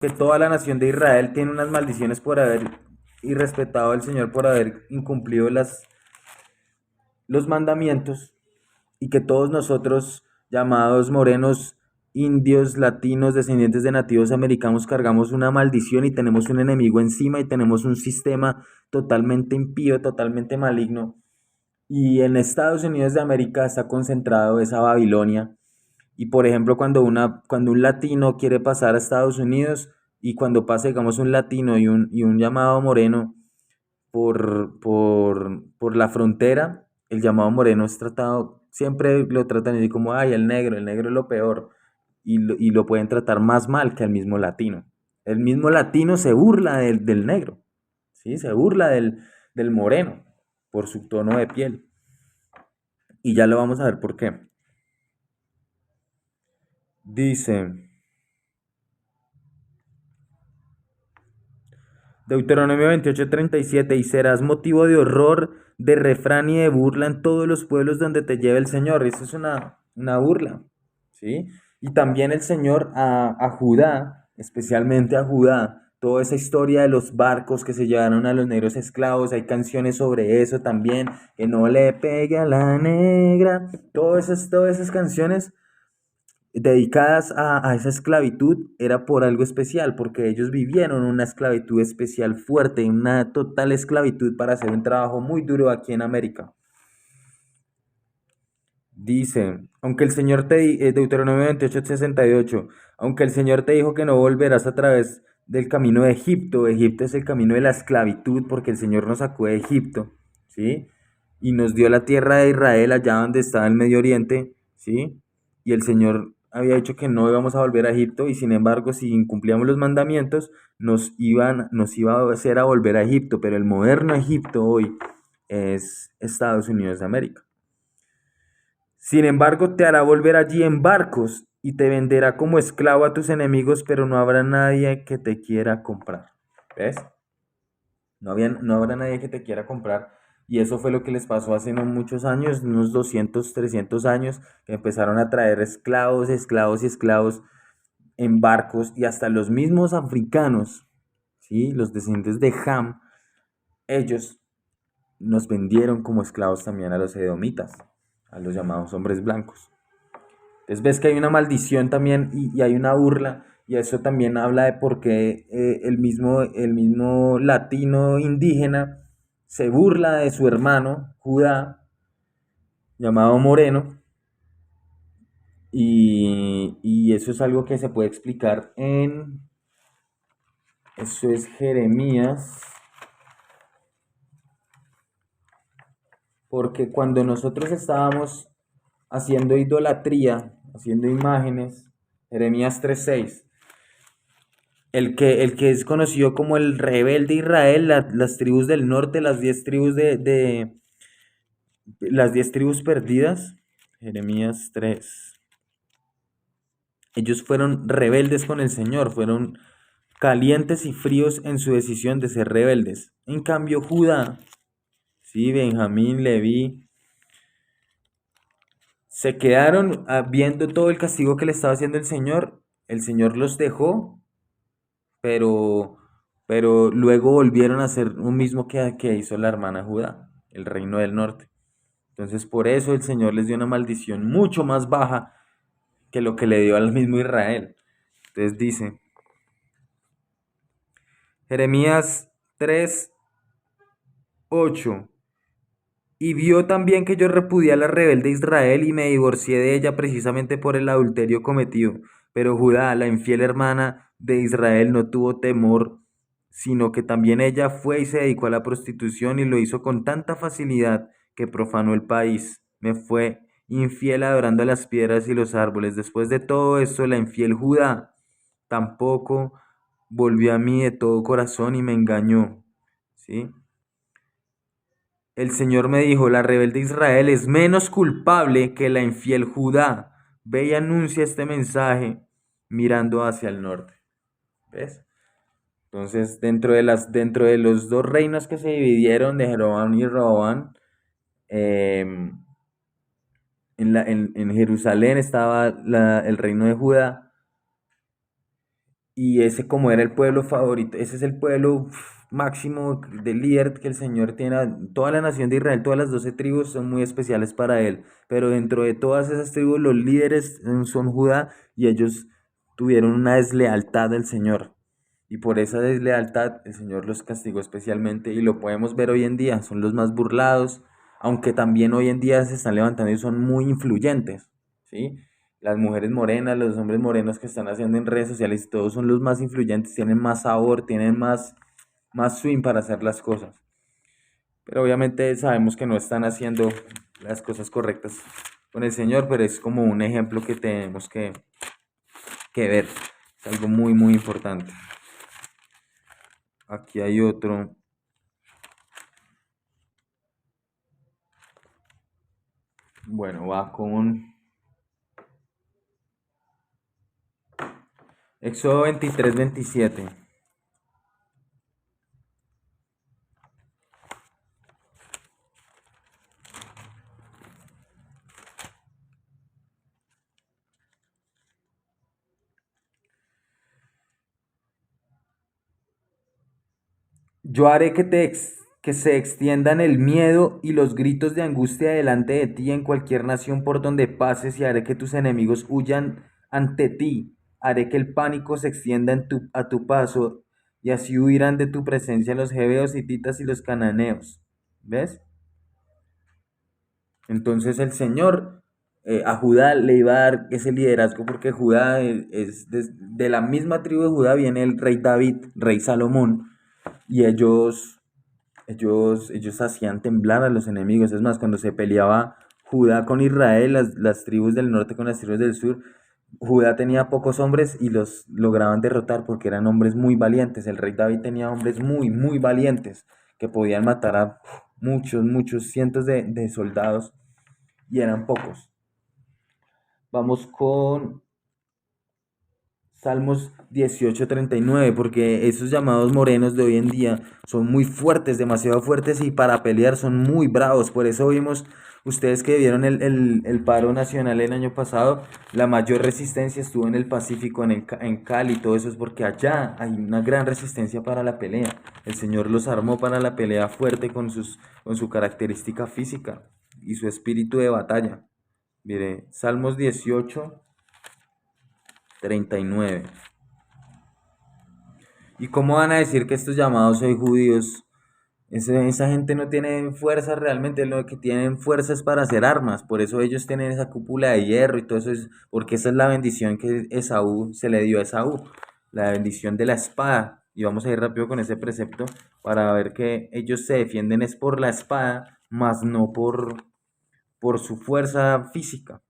que toda la nación de Israel tiene unas maldiciones por haber irrespetado al Señor, por haber incumplido los mandamientos, y que todos nosotros, llamados morenos, indios, latinos, descendientes de nativos americanos, cargamos una maldición y tenemos un enemigo encima y tenemos un sistema totalmente impío, totalmente maligno. Y en Estados Unidos de América está concentrado esa Babilonia. Y por ejemplo, cuando un latino quiere pasar a Estados Unidos y cuando pasa, digamos, un latino y un llamado moreno por la frontera, el llamado moreno es tratado, siempre lo tratan así como, ay, el negro es lo peor. Y lo pueden tratar más mal que al mismo latino. El mismo latino se burla del negro, ¿sí? Se burla del moreno por su tono de piel. Y ya lo vamos a ver por qué. Dice, Deuteronomio 28:37, y serás motivo de horror, de refrán y de burla en todos los pueblos donde te lleve el Señor. Eso es una burla, ¿sí? Y también el Señor a Judá, especialmente a Judá, toda esa historia de los barcos que se llevaron a los negros esclavos, hay canciones sobre eso también, que no le pegue a la negra, todas esas canciones dedicadas a esa esclavitud era por algo especial, porque ellos vivieron una esclavitud especial fuerte, una total esclavitud para hacer un trabajo muy duro aquí en América. Dice, aunque el Señor Deuteronomio 28:68, aunque el Señor te dijo que no volverás a través del camino de Egipto, Egipto es el camino de la esclavitud, porque el Señor nos sacó de Egipto, ¿sí? Y nos dio la tierra de Israel allá donde estaba el Medio Oriente, ¿sí? Y el Señor había dicho que no íbamos a volver a Egipto, y sin embargo, si incumplíamos los mandamientos, nos iba a hacer a volver a Egipto, pero el moderno Egipto hoy es Estados Unidos de América. Sin embargo, te hará volver allí en barcos y te venderá como esclavo a tus enemigos, pero no habrá nadie que te quiera comprar. ¿Ves? No habrá nadie que te quiera comprar. Y eso fue lo que les pasó hace no muchos años, unos 200, 300 años, que empezaron a traer esclavos, esclavos y esclavos en barcos, y hasta los mismos africanos, ¿sí? Los descendientes de Ham, ellos nos vendieron como esclavos también a los edomitas, a los llamados hombres blancos. Entonces ves que hay una maldición también y hay una burla, y eso también habla de por qué el mismo latino indígena se burla de su hermano Judá, llamado Moreno, y eso es algo que se puede explicar eso es Jeremías, porque cuando nosotros estábamos haciendo idolatría, haciendo imágenes, Jeremías 3:6, el que es conocido como el rebelde Israel, las tribus del norte, las 10 tribus las 10 tribus perdidas, Jeremías 3. Ellos fueron rebeldes con el Señor, fueron calientes y fríos en su decisión de ser rebeldes. En cambio, Judá, sí, Benjamín, Leví, se quedaron viendo todo el castigo que le estaba haciendo el Señor. El Señor los dejó, pero, pero luego volvieron a hacer lo mismo que hizo la hermana Judá, el reino del norte. Entonces por eso el Señor les dio una maldición mucho más baja que lo que le dio al mismo Israel. Entonces dice, Jeremías 3:8, y vio también que yo repudié a la rebelde Israel y me divorcié de ella precisamente por el adulterio cometido. Pero Judá, la infiel hermana de Israel, no tuvo temor, sino que también ella fue y se dedicó a la prostitución y lo hizo con tanta facilidad que profanó el país. Me fue infiel adorando a las piedras y los árboles. Después de todo esto, la infiel Judá tampoco volvió a mí de todo corazón y me engañó. ¿Sí? El Señor me dijo, la rebelde Israel es menos culpable que la infiel Judá. Ve y anuncia este mensaje mirando hacia el norte. ¿Ves? Entonces, dentro de los dos reinos que se dividieron, de Jeroboam y Roboam, em, en Jerusalén estaba el reino de Judá, y ese como era el pueblo favorito, ese es el pueblo máximo del líder que el Señor tiene. Toda la nación de Israel, todas las 12 tribus son muy especiales para él, pero dentro de todas esas tribus los líderes son Judá y ellos tuvieron una deslealtad del Señor. Y por esa deslealtad el Señor los castigó especialmente y lo podemos ver hoy en día, son los más burlados, aunque también hoy en día se están levantando y son muy influyentes, ¿sí? Las mujeres morenas, los hombres morenos que están haciendo en redes sociales, todos son los más influyentes, tienen más sabor, tienen más swing para hacer las cosas. Pero obviamente sabemos que no están haciendo las cosas correctas con el Señor, pero es como un ejemplo que tenemos que ver. Es algo muy, muy importante. Aquí hay otro. Bueno, va con Éxodo 23-27. Yo haré que se extiendan el miedo y los gritos de angustia delante de ti en cualquier nación por donde pases y haré que tus enemigos huyan ante ti. Haré que el pánico se extienda a tu paso y así huirán de tu presencia los jebeos, hititas y los cananeos. ¿Ves? Entonces el Señor a Judá le iba a dar ese liderazgo porque Judá de la misma tribu de Judá viene el rey David, rey Salomón, y ellos hacían temblar a los enemigos. Es más, cuando se peleaba Judá con Israel, las tribus del norte con las tribus del sur, Judá tenía pocos hombres y los lograban derrotar porque eran hombres muy valientes. El rey David tenía hombres muy, muy valientes que podían matar a muchos, muchos cientos de soldados y eran pocos. Vamos con Salmos 18:39, porque esos llamados morenos de hoy en día son muy fuertes, demasiado fuertes y para pelear son muy bravos. Por eso vimos, ustedes que vieron el paro nacional el año pasado, la mayor resistencia estuvo en el Pacífico, en Cali, todo eso es porque allá hay una gran resistencia para la pelea. El Señor los armó para la pelea fuerte con su característica física y su espíritu de batalla. Mire, Salmos 18:39. ¿Y cómo van a decir que estos llamados soy judíos? Esa gente no tiene fuerza realmente, lo que tienen fuerza es para hacer armas, por eso ellos tienen esa cúpula de hierro y todo eso, porque esa es la bendición que Esaú se le dio a Esaú, la bendición de la espada. Y vamos a ir rápido con ese precepto para ver que ellos se defienden es por la espada, más no por su fuerza física.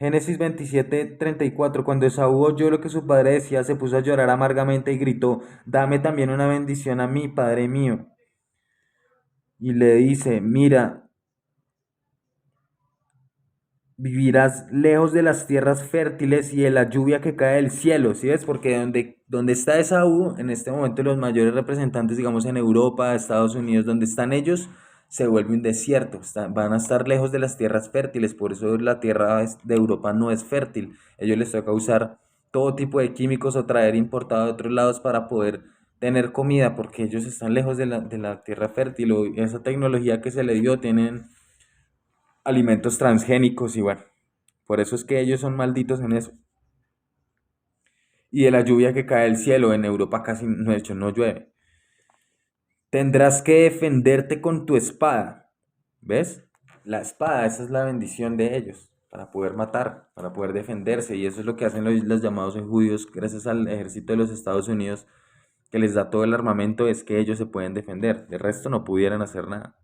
Génesis 27:34. Cuando Esaú oyó lo que su padre decía, se puso a llorar amargamente y gritó, dame también una bendición a mí, padre mío. Y le dice, mira, vivirás lejos de las tierras fértiles y de la lluvia que cae del cielo, ¿sí ves? Porque donde está Esaú, en este momento los mayores representantes, digamos en Europa, Estados Unidos, donde están ellos, se vuelve un desierto, van a estar lejos de las tierras fértiles, por eso la tierra de Europa no es fértil. Ellos les toca usar todo tipo de químicos o traer importado de otros lados para poder tener comida, porque ellos están lejos de la tierra fértil, o esa tecnología que se le dio, tienen alimentos transgénicos y bueno, por eso es que ellos son malditos en eso. Y de la lluvia que cae del cielo, en Europa casi no, de hecho, no llueve. Tendrás que defenderte con tu espada. ¿Ves? La espada, esa es la bendición de ellos, para poder matar, para poder defenderse. Y eso es lo que hacen los llamados judíos, gracias al ejército de los Estados Unidos, que les da todo el armamento, es que ellos se pueden defender. De resto no pudieran hacer nada.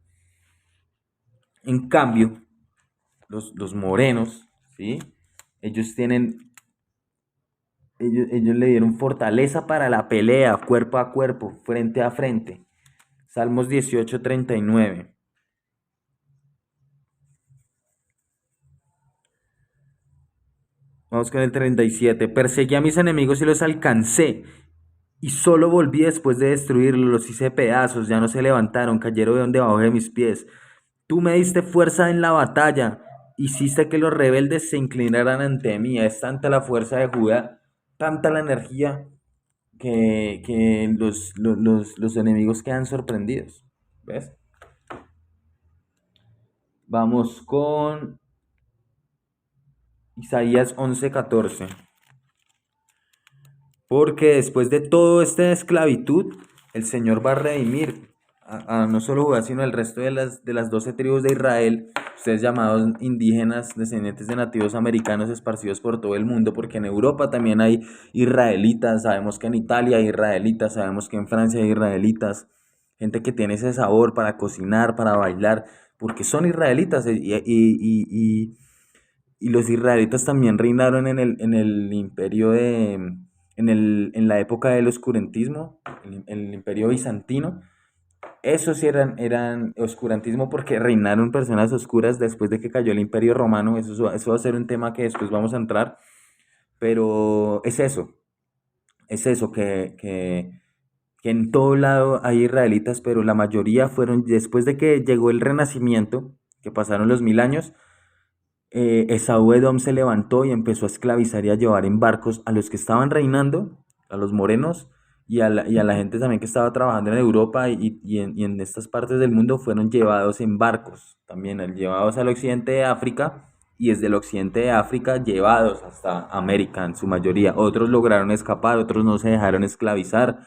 En cambio, los morenos, ¿sí? Ellos tienen, ellos le dieron fortaleza para la pelea, cuerpo a cuerpo, frente a frente. Salmos 18:39. Vamos con el 37. Perseguí a mis enemigos y los alcancé. Y solo volví después de destruirlos, los hice pedazos, ya no se levantaron, cayeron debajo de mis pies. Tú me diste fuerza en la batalla, hiciste que los rebeldes se inclinaran ante mí. Es tanta la fuerza de Judá, tanta la energía que los enemigos quedan sorprendidos. ¿Ves? Vamos con Isaías 11:14. Porque después de toda esta esclavitud, el Señor va a redimir a no solo Judá, sino el resto de las 12 tribus de Israel, ustedes llamados indígenas, descendientes de nativos americanos esparcidos por todo el mundo, porque en Europa también hay israelitas, sabemos que en Italia hay israelitas, sabemos que en Francia hay israelitas, gente que tiene ese sabor para cocinar, para bailar, porque son israelitas y los israelitas también reinaron en el imperio en la época del oscurantismo, el imperio bizantino. Esos sí eran oscurantismo porque reinaron personas oscuras después de que cayó el imperio romano. Eso va a ser un tema que después vamos a entrar. Pero es eso, que en todo lado hay israelitas, pero la mayoría fueron, después de que llegó el Renacimiento, que pasaron los 1000 años, Esaú Edom se levantó y empezó a esclavizar y a llevar en barcos a los que estaban reinando, a los morenos, y a la gente también que estaba trabajando en Europa y en estas partes del mundo fueron llevados en barcos, también llevados al occidente de África y desde el occidente de África llevados hasta América en su mayoría. Otros lograron escapar, otros no se dejaron esclavizar.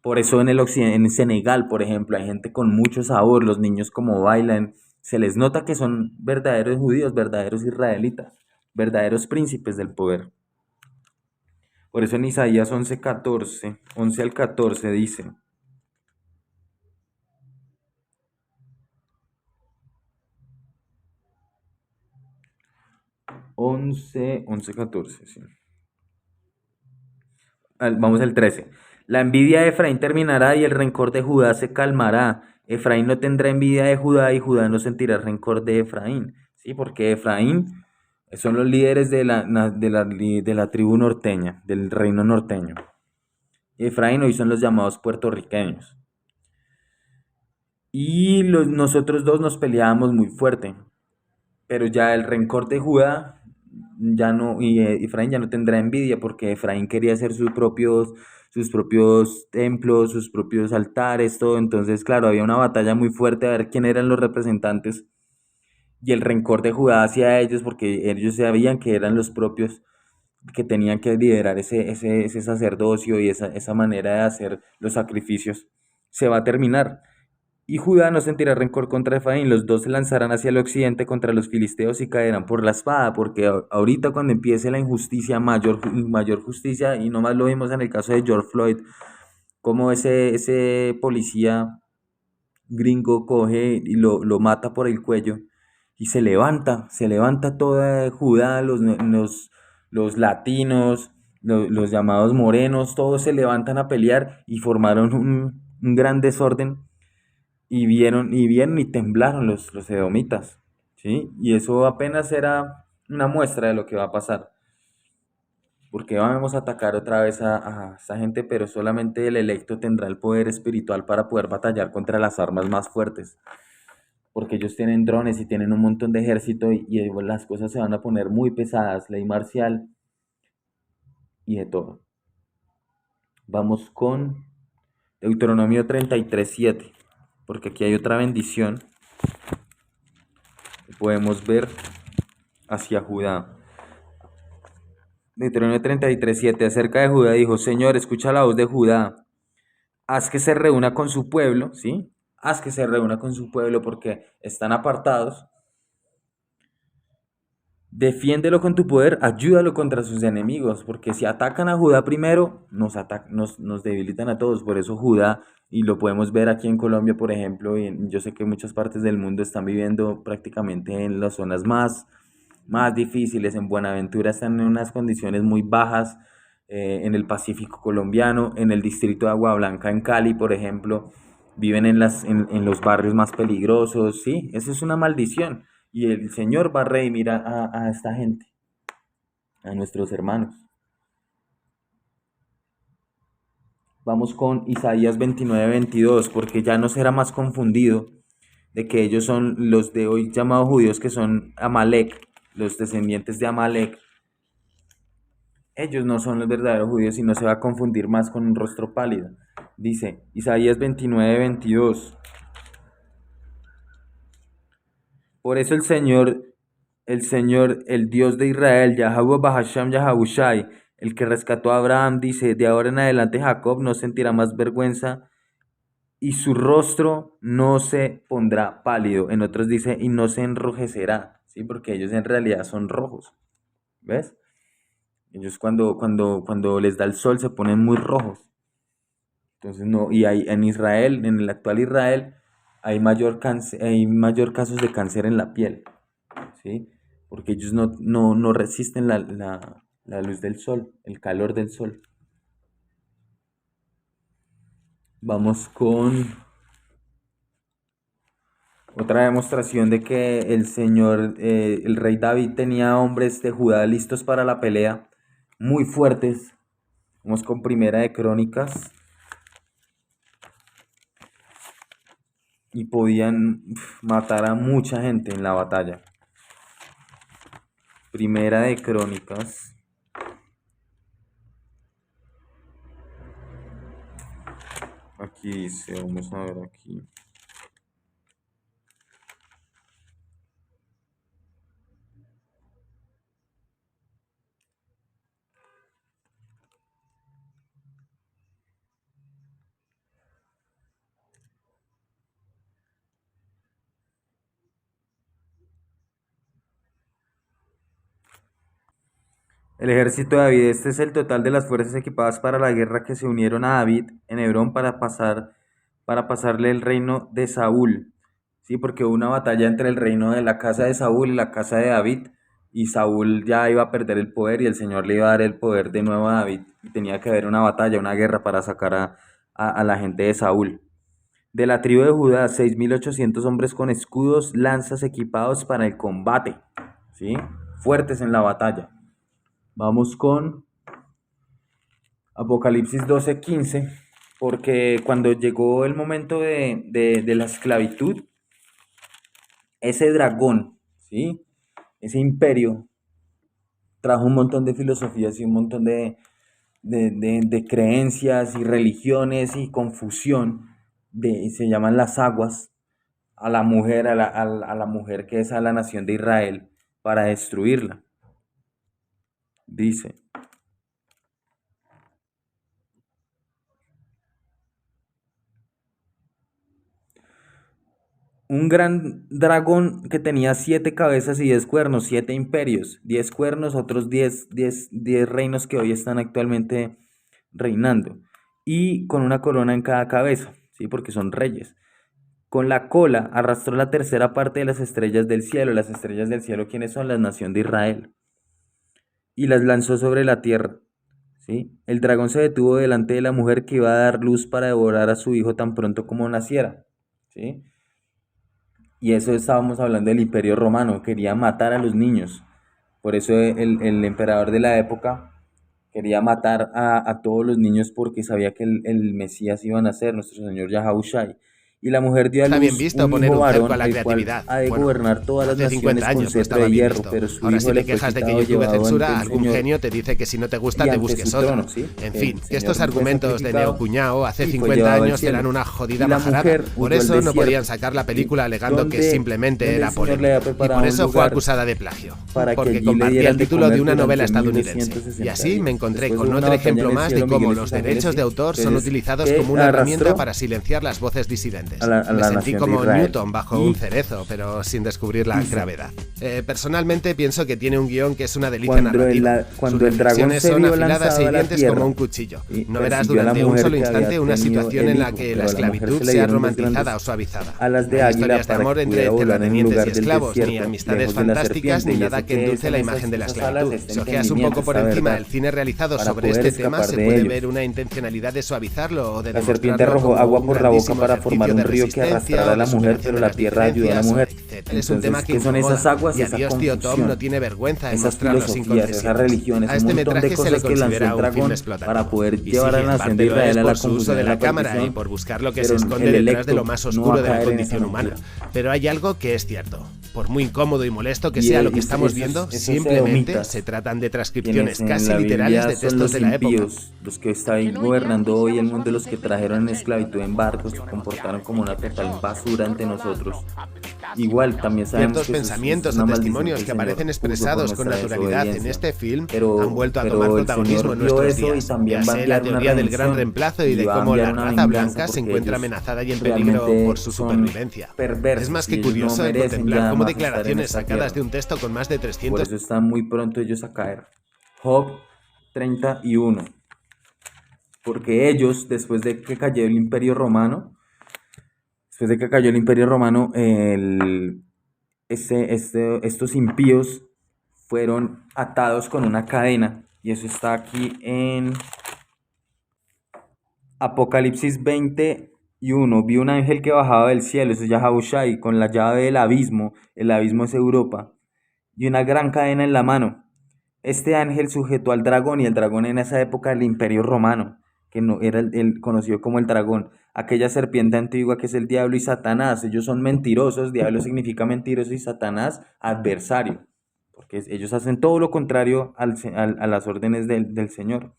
Por eso en el occidente, en Senegal, por ejemplo, hay gente con mucho sabor, los niños como bailan, se les nota que son verdaderos judíos, verdaderos israelitas, verdaderos príncipes del poder. Por eso en Isaías 11:14, 11 al 14 dice, 11:14, sí. Vamos al 13. La envidia de Efraín terminará y el rencor de Judá se calmará. Efraín no tendrá envidia de Judá y Judá no sentirá rencor de Efraín. Sí, porque Efraín son los líderes de la tribu norteña, del reino norteño. Efraín hoy son los llamados puertorriqueños. Y nosotros dos nos peleábamos muy fuerte. Pero ya el rencor de Judá ya no, y Efraín ya no tendrá envidia porque Efraín quería hacer sus propios templos, sus propios altares, todo. Entonces, claro, había una batalla muy fuerte a ver quién eran los representantes y el rencor de Judá hacia ellos porque ellos sabían que eran los propios que tenían que liderar ese sacerdocio y esa manera de hacer los sacrificios. Se va a terminar. Y Judá no sentirá rencor contra Efraín, los dos se lanzarán hacia el occidente contra los filisteos y caerán por la espada, porque ahorita cuando empiece la injusticia, mayor justicia, y nomás lo vimos en el caso de George Floyd, como ese policía gringo coge y lo mata por el cuello y se levanta toda Judá, los latinos, los llamados morenos, todos se levantan a pelear y formaron un gran desorden y vieron y temblaron los edomitas, ¿sí? Y eso apenas era una muestra de lo que va a pasar, porque vamos a atacar otra vez a esta gente, pero solamente el electo tendrá el poder espiritual para poder batallar contra las armas más fuertes, porque ellos tienen drones y tienen un montón de ejército y las cosas se van a poner muy pesadas, ley marcial y de todo. Vamos con Deuteronomio 33:7, porque aquí hay otra bendición que podemos ver hacia Judá. Deuteronomio 33:7 acerca de Judá dijo, Señor, escucha la voz de Judá, haz que se reúna con su pueblo, ¿sí? Haz que se reúna con su pueblo porque están apartados. Defiéndelo con tu poder, ayúdalo contra sus enemigos, porque si atacan a Judá primero, nos debilitan a todos. Por eso Judá, y lo podemos ver aquí en Colombia, por ejemplo, y yo sé que muchas partes del mundo están viviendo prácticamente en las zonas más difíciles. En Buenaventura están en unas condiciones muy bajas, en el Pacífico colombiano, en el distrito de Agua Blanca, en Cali, por ejemplo, viven en los barrios más peligrosos, ¿sí? Eso es una maldición. Y el Señor va a redimir a esta gente, a nuestros hermanos. Vamos con Isaías 29:22, porque ya no será más confundido. de que ellos son los de hoy llamados judíos, que son Amalek, los descendientes de Amalek. Ellos no son los verdaderos judíos y no se va a confundir más con un rostro pálido. Dice Isaías 29:22. Por eso el Dios de Israel, Yahweh Bahasham Yahabushai, el que rescató a Abraham, dice, de ahora en adelante Jacob no sentirá más vergüenza y su rostro no se pondrá pálido. En otros dice, y no se enrojecerá, ¿sí? Porque ellos en realidad son rojos, ¿ves? Ellos cuando les da el sol se ponen muy rojos. Entonces no, y hay, en Israel, en el actual Israel, hay mayor casos de cáncer en la piel, ¿sí? Porque ellos no resisten la luz del sol, el calor del sol. Vamos con otra demostración de que el rey David tenía hombres de Judá listos para la pelea, muy fuertes. Vamos con Primera de Crónicas. Y podían matar a mucha gente en la batalla. Primera de Crónicas. Aquí dice, vamos a ver aquí. El ejército de David, este es el total de las fuerzas equipadas para la guerra que se unieron a David en Hebrón para pasarle el reino de Saúl. Sí, porque hubo una batalla entre el reino de la casa de Saúl y la casa de David, y Saúl ya iba a perder el poder y el Señor le iba a dar el poder de nuevo a David, y tenía que haber una batalla, una guerra para sacar a la gente de Saúl. De la tribu de Judá, 6.800 hombres con escudos, lanzas equipados para el combate, ¿sí? Fuertes en la batalla. Vamos con Apocalipsis 12:15, porque cuando llegó el momento de la esclavitud, ese dragón, ¿sí? Ese imperio trajo un montón de filosofías y un montón de creencias y religiones y confusión, se llaman las aguas, a la mujer, a la mujer que es a la nación de Israel, para destruirla. Dice, un gran dragón que tenía 7 cabezas y 10 cuernos, 7 imperios, 10 cuernos, otros 10 reinos que hoy están actualmente reinando, y con una corona en cada cabeza, ¿sí? Porque son reyes. Con la cola arrastró la tercera parte de las estrellas del cielo. Las estrellas del cielo, ¿quiénes son? La nación de Israel. Y las lanzó sobre la tierra, ¿sí? El dragón se detuvo delante de la mujer que iba a dar luz para devorar a su hijo tan pronto como naciera, ¿sí? Y eso estábamos hablando del Imperio Romano, quería matar a los niños. Por eso el emperador de la época quería matar a todos los niños porque sabía que el Mesías iba a nacer, nuestro Señor Yahabushai. Y la mujer dio a Está bien luz visto un poner hijo un cerco varón, a la el cual creatividad. ha de Bueno, gobernar todas las hace naciones 50 con años no cetro estaba de bien hierro, visto. pero su Ahora hijo si le te fue quejas de que quitado, YouTube llevado ante censura, el algún Señor genio te dice que si no te gusta y te ante busques su otra. trono, ¿sí? En Que fin, el que Señor estos fue argumentos de sacrificado neocuñao hace y fue 50 llevado al años cielo. eran una jodida Y la majarada. mujer Por huyó al eso no podían desierto, sacar la ¿sí? película alegando que simplemente Donde era el Señor le había polémica. Y preparado por un eso fue lugar acusada de plagio. para que Porque allí le compartía dieran el de título de comer una novela durante estadounidense. 1260 Y así días. me encontré Después con de una otro batalla en ejemplo el más de cielo, cómo Miguel y los sus ángeles, derechos ¿sí? de autor son Entonces, utilizados que como una herramienta arrastró para silenciar las voces disidentes. a Me la sentí nación de como Israel. Newton bajo un cerezo, pero sin descubrir la dice, gravedad. Personalmente pienso que tiene un guión que es una delicia narrativa. Sus cuando el dragón reflexiones se son vio afiladas e lanzado a la hirientes como tierra, un cuchillo. y No verás persiguió a la durante un mujer solo que había instante una tenido situación el en la hijo, que pero la a la mujer esclavitud se le sea dieron dos romantizada grandes o suavizada. alas No de hay águila historias de para amor que entre pudiera volar en un terratenientes lugar y del esclavos, ni desierto, amistades lejos de la fantásticas, serpiente, ni y nada eso que que es endulce en la imagen de la esas alas, esclavitud. este Si ojeas un poco entendimiento, por esta encima verdad, el cine realizado para sobre poder este tema, escapar se de puede ellos. ver una intencionalidad de suavizarlo o de La serpiente demostrarlo arrojó como agua un por la boca grandísimo para formar ejercicio un de río que resistencia arrastrara o a la de mujer, superación pero de la las tierra ayudó a la diferencias o mujer de etc. Es un tema Entonces, que ¿qué son incomoda, esas aguas? y Esa adiós tío Tom confusión, no tiene vergüenza en esas mostrarlo sin filosofías, esas concesiones. religiones, A un este montón de metraje se le cosas que lanzó considera el un film dragón para explotativo. poder Y llevar sí, a la en nación de parte lo Israel es a por la su uso confusión y de a la la cámara y perdición, por buscar lo que se pero esconde el detrás de electo lo más no va oscuro a de la caer en esa condición humana. mentira. Pero hay algo que es cierto. Por muy incómodo y molesto que Y sea lo que esos, estamos viendo, esos simplemente se edomitas, tratan de quienes transcripciones en casi la literales Biblia de son textos los de la época. impíos, los que están gobernando hoy el mundo, los que trajeron en esclavitud en barcos, se comportaron como una total basura ante nosotros. Igual, también sabemos Ciertos que eso es pensamientos o una maldición que testimonios el que aparecen Señor puso por expresados con nuestra naturalidad en desobediencia. este film han vuelto a tomar Pero el protagonismo Señor en vio nuestros eso y días, ya también va a sea la enviar una teoría del gran redención reemplazo y y de va a cómo enviar la una raza venganza blanca se porque encuentra ellos amenazada y en peligro por realmente su son supervivencia. Es más perversos y que ellos no curioso merecen contemplar ya cómo más estar en declaraciones esta sacadas de tierra. un texto con más de Por 300 eso están muy pronto ellos a caer. Job 31. Porque ellos, después de que cayó el Imperio Romano, estos impíos fueron atados con una cadena. Y eso está aquí en Apocalipsis 21. Vi un ángel que bajaba del cielo, eso es Yahabushai, con la llave del abismo. El abismo es Europa. Y una gran cadena en la mano. Este ángel sujetó al dragón, y el dragón en esa época el Imperio Romano, que no era el conocido como el dragón, aquella serpiente antigua que es el diablo y Satanás. Ellos son mentirosos, diablo significa mentiroso y Satanás adversario, porque ellos hacen todo lo contrario a las órdenes del Señor.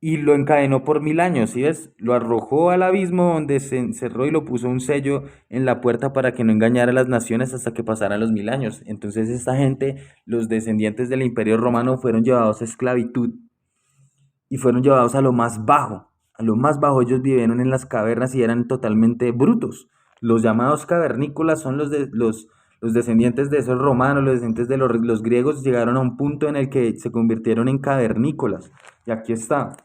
Y lo encadenó por 1000 años, ¿sí ves? Lo arrojó al abismo donde se encerró y lo puso un sello en la puerta para que no engañara a las naciones hasta que pasaran los 1000 años. Entonces esta gente, los descendientes del Imperio Romano, fueron llevados a esclavitud y fueron llevados a lo más bajo. A lo más bajo ellos vivieron en las cavernas y eran totalmente brutos. Los llamados cavernícolas son los descendientes de esos romanos, los descendientes de los griegos, llegaron a un punto en el que se convirtieron en cavernícolas. Y aquí está.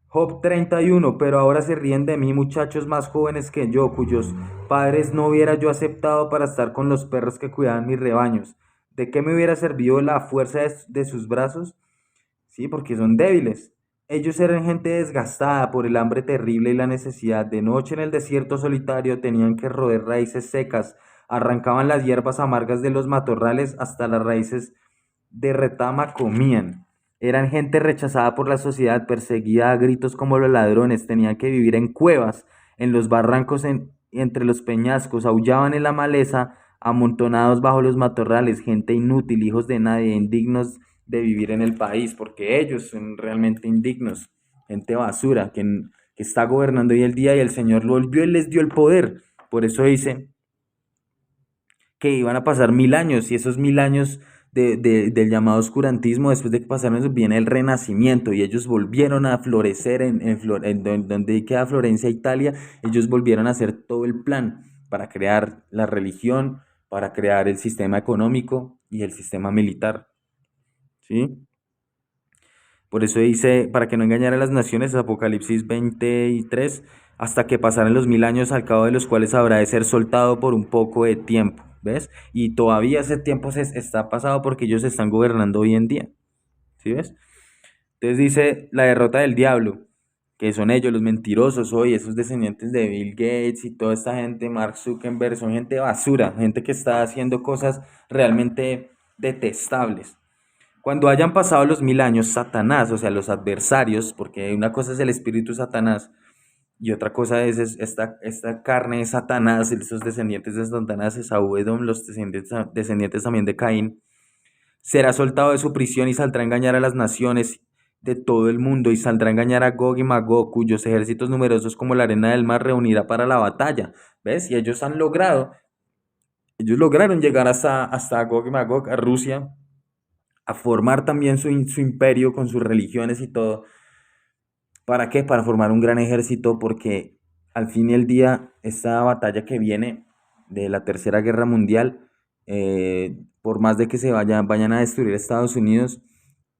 Job 31. Pero ahora se ríen de mí muchachos más jóvenes que yo, cuyos padres no hubiera yo aceptado para estar con los perros que cuidaban mis rebaños. ¿De qué me hubiera servido la fuerza de sus brazos? Sí, porque son débiles. Ellos eran gente desgastada por el hambre terrible y la necesidad. De noche en el desierto solitario tenían que roer raíces secas, arrancaban las hierbas amargas de los matorrales, hasta las raíces de retama comían. Eran gente rechazada por la sociedad, perseguida a gritos como los ladrones, tenían que vivir en cuevas, en los barrancos, entre los peñascos, aullaban en la maleza, amontonados bajo los matorrales, gente inútil, hijos de nadie, indignos de vivir en el país, porque ellos son realmente indignos, gente basura, que está gobernando hoy el día, y el Señor lo volvió y les dio el poder. Por eso dice que iban a pasar 1000 años, y esos 1000 años del llamado oscurantismo, después de que pasaron eso, viene el renacimiento, y ellos volvieron a florecer en donde queda Florencia, Italia. Ellos volvieron a hacer todo el plan para crear la religión, para crear el sistema económico y el sistema militar, ¿sí? Por eso dice, para que no engañara a las naciones, Apocalipsis 23, hasta que pasaran los 1000 años, al cabo de los cuales habrá de ser soltado por un poco de tiempo, ¿ves? Y todavía ese tiempo se está pasado porque ellos están gobernando hoy en día, ¿sí ves? Entonces dice la derrota del diablo, que son ellos los mentirosos hoy, esos descendientes de Bill Gates y toda esta gente, Mark Zuckerberg, son gente basura, gente que está haciendo cosas realmente detestables. Cuando hayan pasado los 1000 años, Satanás, o sea, los adversarios, porque una cosa es el espíritu Satanás y otra cosa es esta carne de Satanás, esos descendientes de Satanás, Esaú, Edom, los descendientes también de Caín, será soltado de su prisión y saldrá a engañar a las naciones de todo el mundo, y saldrá a engañar a Gog y Magog, cuyos ejércitos numerosos como la arena del mar reunirá para la batalla. ¿Ves? Y ellos lograron llegar hasta Gog y Magog, a Rusia, a formar también su imperio con sus religiones y todo. ¿Para qué? Para formar un gran ejército, porque al fin y al día esta batalla que viene de la Tercera Guerra Mundial, por más de que vayan a destruir Estados Unidos,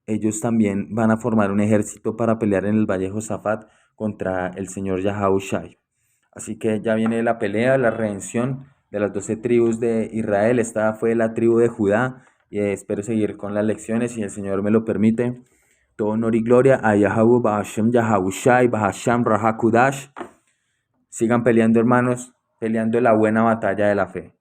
ellos también van a formar un ejército para pelear en el Valle de Josafat contra el señor Yahabushai. Así que ya viene la pelea, la redención de las 12 tribus de Israel. Esta fue la tribu de Judá. Y espero seguir con las lecciones, si el Señor me lo permite. Todo honor y gloria a Yahabu, Bahashem, Yahabushai, Bahasham, Rahakudash. Sigan peleando, hermanos. peleando la buena batalla de la fe.